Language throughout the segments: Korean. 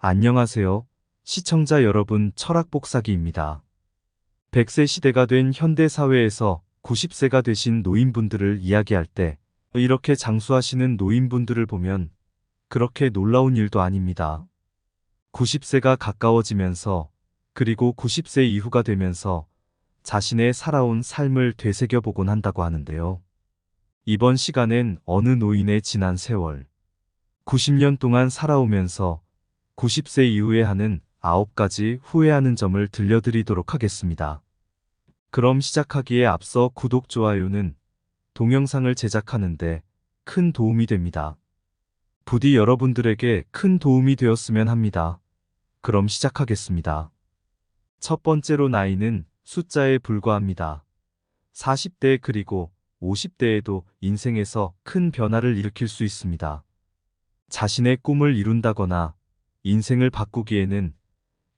안녕하세요. 시청자 여러분, 철학복사기입니다. 100세 시대가 된 현대 사회에서 90세가 되신 노인분들을 이야기할 때 이렇게 장수하시는 노인분들을 보면 그렇게 놀라운 일도 아닙니다. 90세가 가까워지면서 그리고 90세 이후가 되면서 자신의 살아온 삶을 되새겨보곤 한다고 하는데요. 이번 시간엔 어느 노인의 지난 세월, 90년 동안 살아오면서 90세 이후에 하는 9가지 후회하는 점을 들려드리도록 하겠습니다. 그럼 시작하기에 앞서 구독, 좋아요는 동영상을 제작하는데 큰 도움이 됩니다. 부디 여러분들에게 큰 도움이 되었으면 합니다. 그럼 시작하겠습니다. 첫 번째로 나이는 숫자에 불과합니다. 40대 그리고 50대에도 인생에서 큰 변화를 일으킬 수 있습니다. 자신의 꿈을 이룬다거나 인생을 바꾸기에는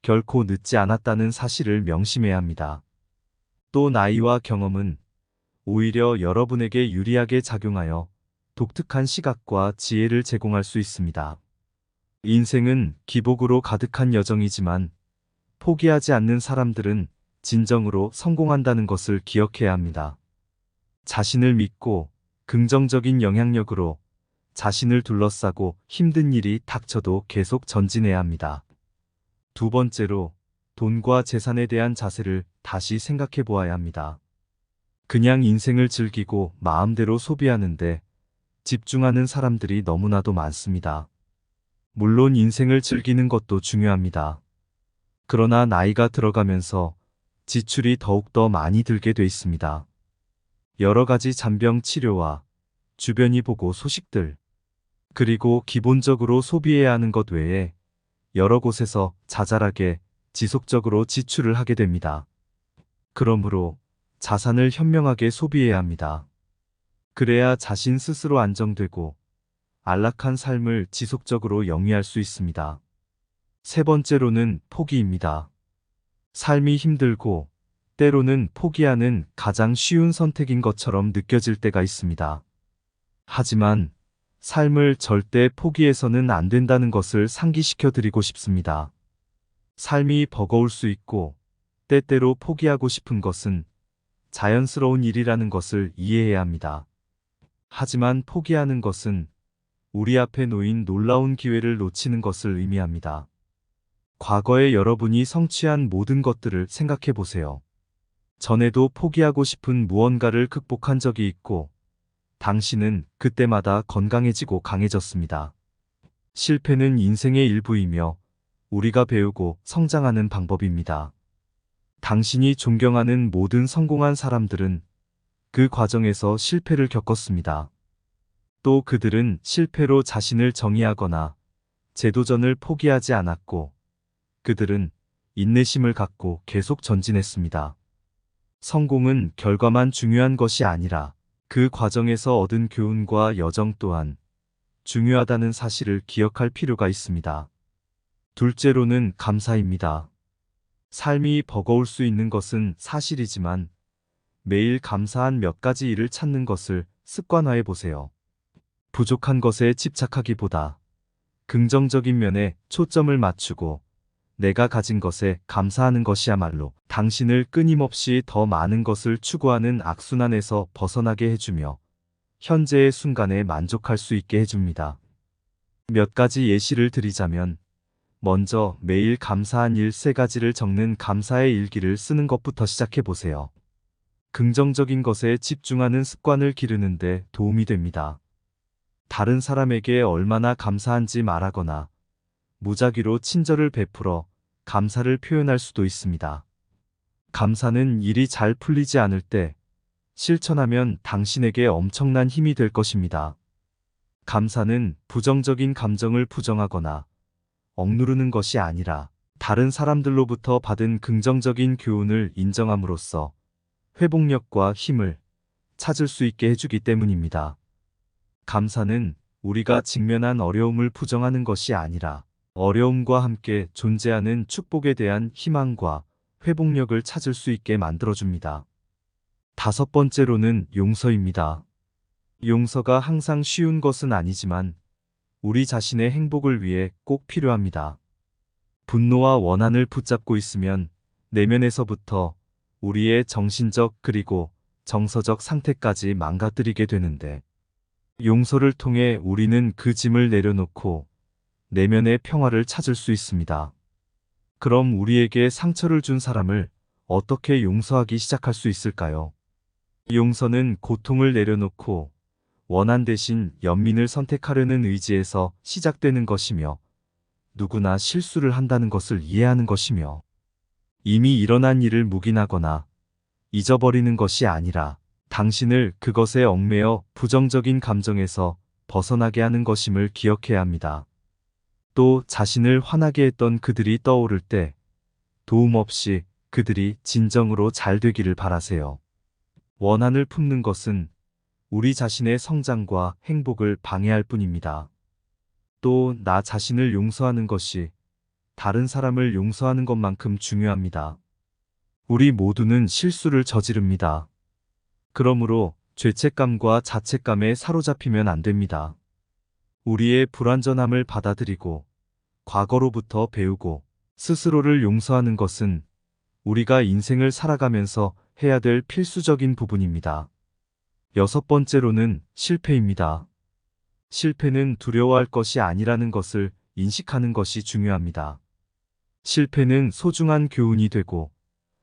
결코 늦지 않았다는 사실을 명심해야 합니다. 또 나이와 경험은 오히려 여러분에게 유리하게 작용하여 독특한 시각과 지혜를 제공할 수 있습니다. 인생은 기복으로 가득한 여정이지만 포기하지 않는 사람들은 진정으로 성공한다는 것을 기억해야 합니다. 자신을 믿고 긍정적인 영향력으로 자신을 둘러싸고 힘든 일이 닥쳐도 계속 전진해야 합니다. 두 번째로 돈과 재산에 대한 자세를 다시 생각해 보아야 합니다. 그냥 인생을 즐기고 마음대로 소비하는데 집중하는 사람들이 너무나도 많습니다. 물론 인생을 즐기는 것도 중요합니다. 그러나 나이가 들어가면서 지출이 더욱더 많이 들게 돼 있습니다. 여러 가지 잔병 치료와 주변이 보고 소식들, 그리고 기본적으로 소비해야 하는 것 외에 여러 곳에서 자잘하게 지속적으로 지출을 하게 됩니다. 그러므로 자산을 현명하게 소비해야 합니다. 그래야 자신 스스로 안정되고 안락한 삶을 지속적으로 영위할 수 있습니다. 세 번째로는 포기입니다. 삶이 힘들고 때로는 포기하는 가장 쉬운 선택인 것처럼 느껴질 때가 있습니다. 하지만 삶을 절대 포기해서는 안 된다는 것을 상기시켜 드리고 싶습니다. 삶이 버거울 수 있고 때때로 포기하고 싶은 것은 자연스러운 일이라는 것을 이해해야 합니다. 하지만 포기하는 것은 우리 앞에 놓인 놀라운 기회를 놓치는 것을 의미합니다. 과거에 여러분이 성취한 모든 것들을 생각해 보세요. 전에도 포기하고 싶은 무언가를 극복한 적이 있고 당신은 그때마다 건강해지고 강해졌습니다. 실패는 인생의 일부이며 우리가 배우고 성장하는 방법입니다. 당신이 존경하는 모든 성공한 사람들은 그 과정에서 실패를 겪었습니다. 또 그들은 실패로 자신을 정의하거나 재도전을 포기하지 않았고 그들은 인내심을 갖고 계속 전진했습니다. 성공은 결과만 중요한 것이 아니라 그 과정에서 얻은 교훈과 여정 또한 중요하다는 사실을 기억할 필요가 있습니다. 둘째로는 감사입니다. 삶이 버거울 수 있는 것은 사실이지만 매일 감사한 몇 가지 일을 찾는 것을 습관화해 보세요. 부족한 것에 집착하기보다 긍정적인 면에 초점을 맞추고 내가 가진 것에 감사하는 것이야말로 당신을 끊임없이 더 많은 것을 추구하는 악순환에서 벗어나게 해주며 현재의 순간에 만족할 수 있게 해줍니다. 몇 가지 예시를 드리자면 먼저 매일 감사한 일 3가지를 적는 감사의 일기를 쓰는 것부터 시작해 보세요. 긍정적인 것에 집중하는 습관을 기르는데 도움이 됩니다. 다른 사람에게 얼마나 감사한지 말하거나 무작위로 친절을 베풀어 감사를 표현할 수도 있습니다. 감사는 일이 잘 풀리지 않을 때 실천하면 당신에게 엄청난 힘이 될 것입니다. 감사는 부정적인 감정을 부정하거나 억누르는 것이 아니라 다른 사람들로부터 받은 긍정적인 교훈을 인정함으로써 회복력과 힘을 찾을 수 있게 해주기 때문입니다. 감사는 우리가 직면한 어려움을 부정하는 것이 아니라 어려움과 함께 존재하는 축복에 대한 희망과 회복력을 찾을 수 있게 만들어줍니다. 다섯 번째로는 용서입니다. 용서가 항상 쉬운 것은 아니지만 우리 자신의 행복을 위해 꼭 필요합니다. 분노와 원한을 붙잡고 있으면 내면에서부터 우리의 정신적 그리고 정서적 상태까지 망가뜨리게 되는데, 용서를 통해 우리는 그 짐을 내려놓고 내면의 평화를 찾을 수 있습니다. 그럼 우리에게 상처를 준 사람을 어떻게 용서하기 시작할 수 있을까요? 용서는 고통을 내려놓고 원한 대신 연민을 선택하려는 의지에서 시작되는 것이며, 누구나 실수를 한다는 것을 이해하는 것이며, 이미 일어난 일을 묵인하거나 잊어버리는 것이 아니라 당신을 그것에 얽매여 부정적인 감정에서 벗어나게 하는 것임을 기억해야 합니다. 또 자신을 화나게 했던 그들이 떠오를 때 도움 없이 그들이 진정으로 잘 되기를 바라세요. 원한을 품는 것은 우리 자신의 성장과 행복을 방해할 뿐입니다. 또 나 자신을 용서하는 것이 다른 사람을 용서하는 것만큼 중요합니다. 우리 모두는 실수를 저지릅니다. 그러므로 죄책감과 자책감에 사로잡히면 안 됩니다. 우리의 불완전함을 받아들이고 과거로부터 배우고 스스로를 용서하는 것은 우리가 인생을 살아가면서 해야 될 필수적인 부분입니다. 여섯 번째로는 실패입니다. 실패는 두려워할 것이 아니라는 것을 인식하는 것이 중요합니다. 실패는 소중한 교훈이 되고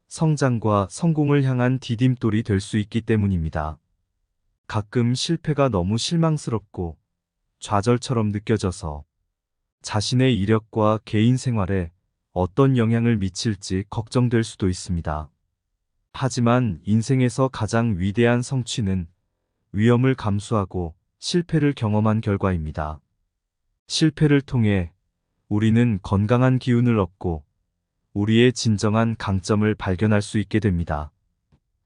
성장과 성공을 향한 디딤돌이 될 수 있기 때문입니다. 가끔 실패가 너무 실망스럽고 좌절처럼 느껴져서 자신의 이력과 개인 생활에 어떤 영향을 미칠지 걱정될 수도 있습니다. 하지만 인생에서 가장 위대한 성취는 위험을 감수하고 실패를 경험한 결과입니다. 실패를 통해 우리는 건강한 기운을 얻고 우리의 진정한 강점을 발견할 수 있게 됩니다.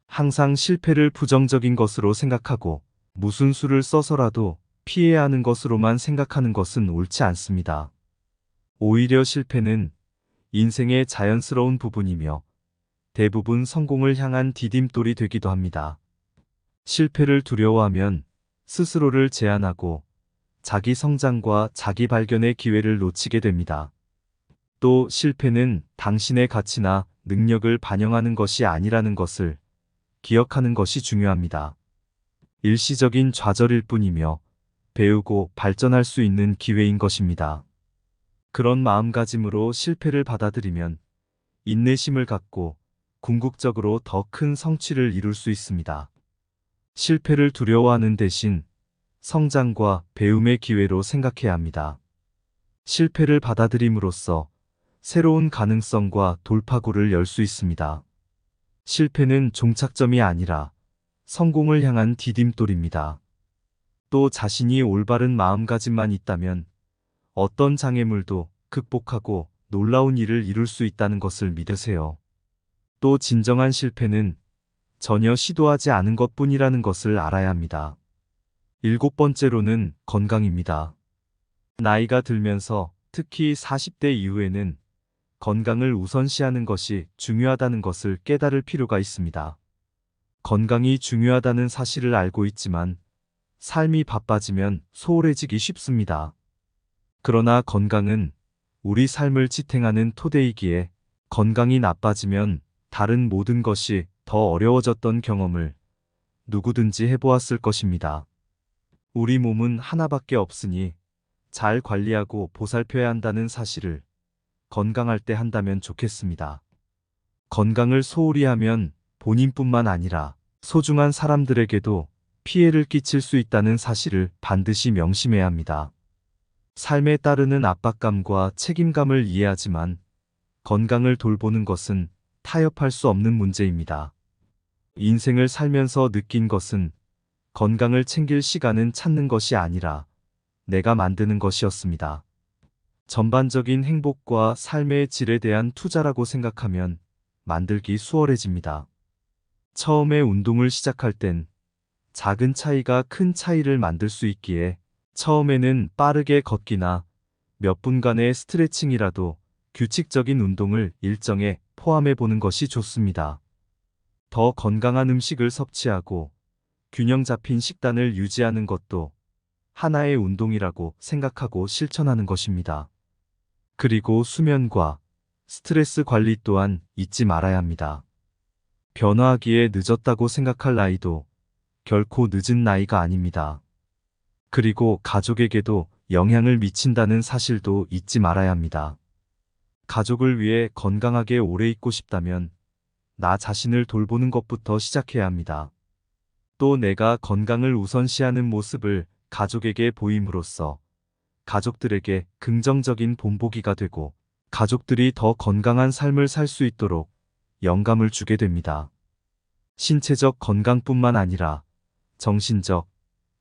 항상 실패를 부정적인 것으로 생각하고 무슨 수를 써서라도 피해야 하는 것으로만 생각하는 것은 옳지 않습니다. 오히려 실패는 인생의 자연스러운 부분이며 대부분 성공을 향한 디딤돌이 되기도 합니다. 실패를 두려워하면 스스로를 제한하고 자기 성장과 자기 발견의 기회를 놓치게 됩니다. 또 실패는 당신의 가치나 능력을 반영하는 것이 아니라는 것을 기억하는 것이 중요합니다. 일시적인 좌절일 뿐이며 배우고 발전할 수 있는 기회인 것입니다. 그런 마음가짐으로 실패를 받아들이면 인내심을 갖고 궁극적으로 더 큰 성취를 이룰 수 있습니다. 실패를 두려워하는 대신 성장과 배움의 기회로 생각해야 합니다. 실패를 받아들임으로써 새로운 가능성과 돌파구를 열 수 있습니다. 실패는 종착점이 아니라 성공을 향한 디딤돌입니다. 또 자신이 올바른 마음가짐만 있다면 어떤 장애물도 극복하고 놀라운 일을 이룰 수 있다는 것을 믿으세요. 또 진정한 실패는 전혀 시도하지 않은 것뿐이라는 것을 알아야 합니다. 일곱 번째로는 건강입니다. 나이가 들면서 특히 40대 이후에는 건강을 우선시하는 것이 중요하다는 것을 깨달을 필요가 있습니다. 건강이 중요하다는 사실을 알고 있지만 삶이 바빠지면 소홀해지기 쉽습니다. 그러나 건강은 우리 삶을 지탱하는 토대이기에 건강이 나빠지면 다른 모든 것이 더 어려워졌던 경험을 누구든지 해보았을 것입니다. 우리 몸은 하나밖에 없으니 잘 관리하고 보살펴야 한다는 사실을 건강할 때 한다면 좋겠습니다. 건강을 소홀히 하면 본인뿐만 아니라 소중한 사람들에게도 피해를 끼칠 수 있다는 사실을 반드시 명심해야 합니다. 삶에 따르는 압박감과 책임감을 이해하지만 건강을 돌보는 것은 타협할 수 없는 문제입니다. 인생을 살면서 느낀 것은 건강을 챙길 시간은 찾는 것이 아니라 내가 만드는 것이었습니다. 전반적인 행복과 삶의 질에 대한 투자라고 생각하면 만들기 수월해집니다. 처음에 운동을 시작할 땐 작은 차이가 큰 차이를 만들 수 있기에 처음에는 빠르게 걷기나 몇 분간의 스트레칭이라도 규칙적인 운동을 일정에 포함해 보는 것이 좋습니다. 더 건강한 음식을 섭취하고 균형 잡힌 식단을 유지하는 것도 하나의 운동이라고 생각하고 실천하는 것입니다. 그리고 수면과 스트레스 관리 또한 잊지 말아야 합니다. 변화하기에 늦었다고 생각할 나이도 결코 늦은 나이가 아닙니다. 그리고 가족에게도 영향을 미친다는 사실도 잊지 말아야 합니다. 가족을 위해 건강하게 오래 있고 싶다면 나 자신을 돌보는 것부터 시작해야 합니다. 또 내가 건강을 우선시하는 모습을 가족에게 보임으로써 가족들에게 긍정적인 본보기가 되고 가족들이 더 건강한 삶을 살 수 있도록 영감을 주게 됩니다. 신체적 건강뿐만 아니라 정신적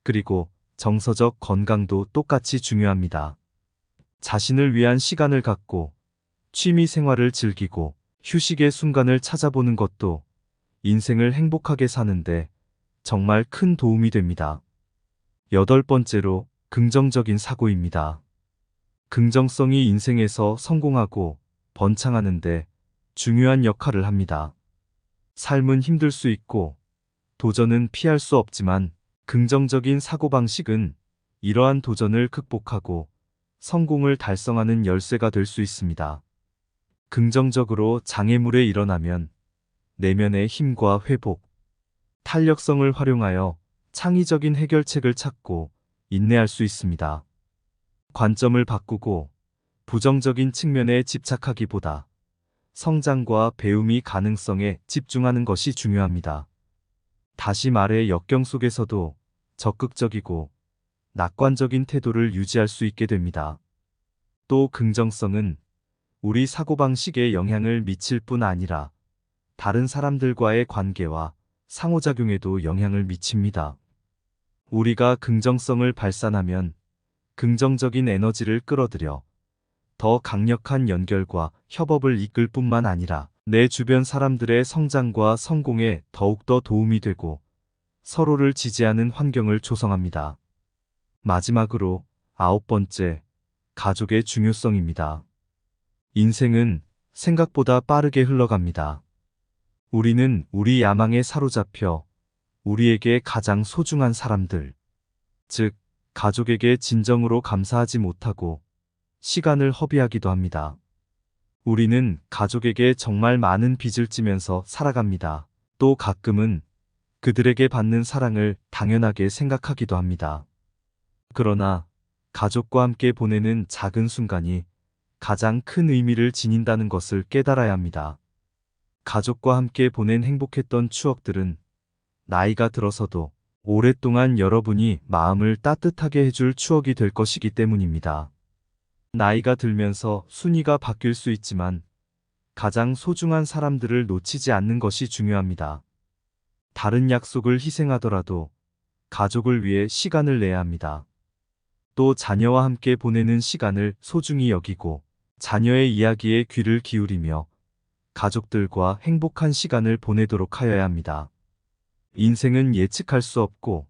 그리고 정서적 건강도 똑같이 중요합니다. 자신을 위한 시간을 갖고 취미 생활을 즐기고 휴식의 순간을 찾아보는 것도 인생을 행복하게 사는데 정말 큰 도움이 됩니다. 8번째로 긍정적인 사고입니다. 긍정성이 인생에서 성공하고 번창하는데 중요한 역할을 합니다. 삶은 힘들 수 있고 도전은 피할 수 없지만 긍정적인 사고방식은 이러한 도전을 극복하고 성공을 달성하는 열쇠가 될 수 있습니다. 긍정적으로 장애물에 일어나면 내면의 힘과 회복, 탄력성을 활용하여 창의적인 해결책을 찾고 인내할 수 있습니다. 관점을 바꾸고 부정적인 측면에 집착하기보다 성장과 배움이 가능성에 집중하는 것이 중요합니다. 다시 말해 역경 속에서도 적극적이고 낙관적인 태도를 유지할 수 있게 됩니다. 또 긍정성은 우리 사고방식에 영향을 미칠 뿐 아니라 다른 사람들과의 관계와 상호작용에도 영향을 미칩니다. 우리가 긍정성을 발산하면 긍정적인 에너지를 끌어들여 더 강력한 연결과 협업을 이끌 뿐만 아니라 내 주변 사람들의 성장과 성공에 더욱더 도움이 되고 서로를 지지하는 환경을 조성합니다. 마지막으로 9번째, 가족의 중요성입니다. 인생은 생각보다 빠르게 흘러갑니다. 우리는 우리 야망에 사로잡혀 우리에게 가장 소중한 사람들, 즉 가족에게 진정으로 감사하지 못하고 시간을 허비하기도 합니다. 우리는 가족에게 정말 많은 빚을 지면서 살아갑니다. 또 가끔은 그들에게 받는 사랑을 당연하게 생각하기도 합니다. 그러나 가족과 함께 보내는 작은 순간이 가장 큰 의미를 지닌다는 것을 깨달아야 합니다. 가족과 함께 보낸 행복했던 추억들은 나이가 들어서도 오랫동안 여러분이 마음을 따뜻하게 해줄 추억이 될 것이기 때문입니다. 나이가 들면서 순위가 바뀔 수 있지만 가장 소중한 사람들을 놓치지 않는 것이 중요합니다. 다른 약속을 희생하더라도 가족을 위해 시간을 내야 합니다. 또 자녀와 함께 보내는 시간을 소중히 여기고 자녀의 이야기에 귀를 기울이며 가족들과 행복한 시간을 보내도록 하여야 합니다. 인생은 예측할 수 없고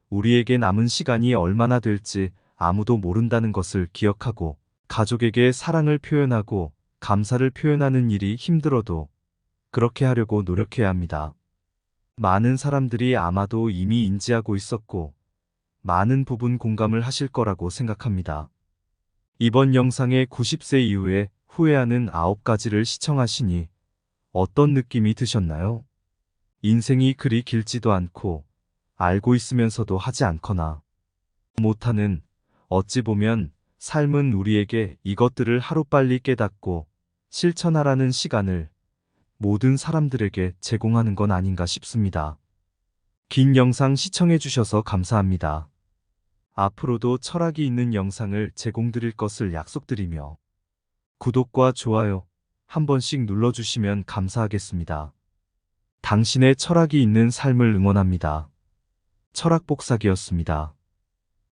우리에게 남은 시간이 얼마나 될지 아무도 모른다는 것을 기억하고 가족에게 사랑을 표현하고 감사를 표현하는 일이 힘들어도 그렇게 하려고 노력해야 합니다. 많은 사람들이 아마도 이미 인지하고 있었고 많은 부분 공감을 하실 거라고 생각합니다. 이번 영상의 90세 이후에 후회하는 9가지를 시청하시니 어떤 느낌이 드셨나요? 인생이 그리 길지도 않고 알고 있으면서도 하지 않거나 못하는, 어찌 보면 삶은 우리에게 이것들을 하루빨리 깨닫고 실천하라는 시간을 모든 사람들에게 제공하는 건 아닌가 싶습니다. 긴 영상 시청해 주셔서 감사합니다. 앞으로도 철학이 있는 영상을 제공드릴 것을 약속드리며 구독과 좋아요 한 번씩 눌러주시면 감사하겠습니다. 당신의 철학이 있는 삶을 응원합니다. 철학복사기였습니다.